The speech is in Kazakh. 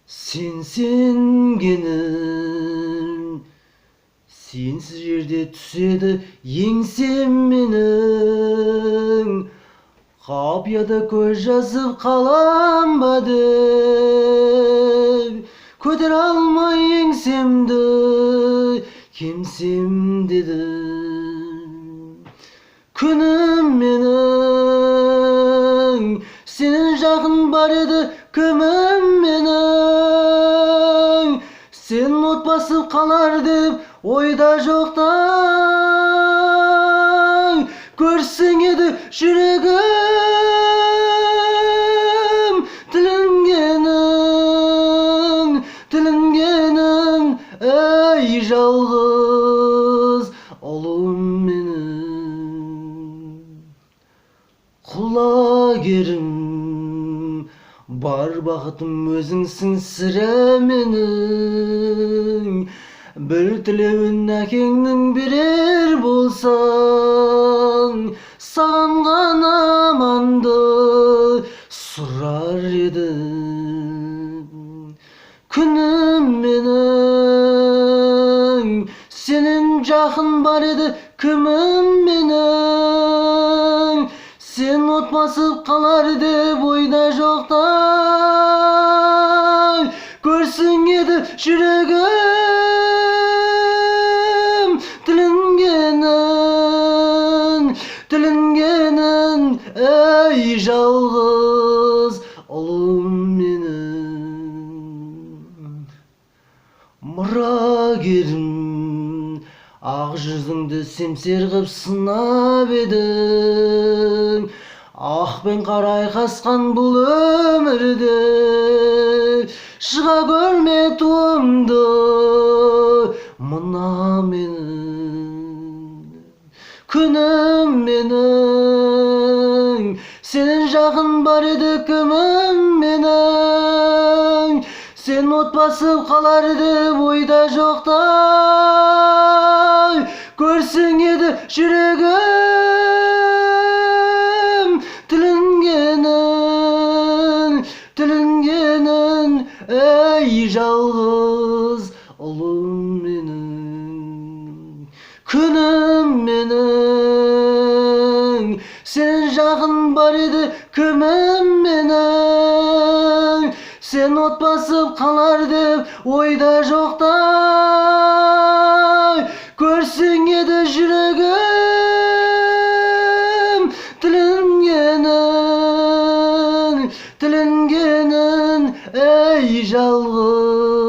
Sensin gönül, sensiz yerde түседі еңсем менің. Қапияда көз жазып қалам ба деп, көтере алмай еңсемді кемсем дедім. Күнім менің, сенің жағың бар еді күмім менің. Сен от басып қалар деп ойда жоқтан, көрсең еді жүрегім тілінгенің, ей жалғыз ұлым менің. Құлагерім, бар бақытым өзіңсің сірә менің. Bir тілеуін әкеңнің берер болсаң, саған ғана аманды сұрар едім. Күнім менің, сенен жақын бар еді кімім менің. Сен от басып қалар деп ойда жоқтан, көрсең еді жүрегім тілінгенін, ей жалғыз ұлым менің. Мұрагерім, ақ жүзіңді семсер қып сынап едің. Ақ пен қара айқасқан бұл өмірде, шыға көрме туымды мына менің. Күнім менің, сенің жақын бар еді кімім менің. Сен от басып қалар деп ойда жоқтай, көрсең еді жүрегім тілінгенін, ей жалғыз ұлым менің. Күнім менің, сенің жақын бар еді кімім менің. Сен от басып қалар деп ойда жоқтай, көрсең еді жүрегім тілінгенін, ей жалғыз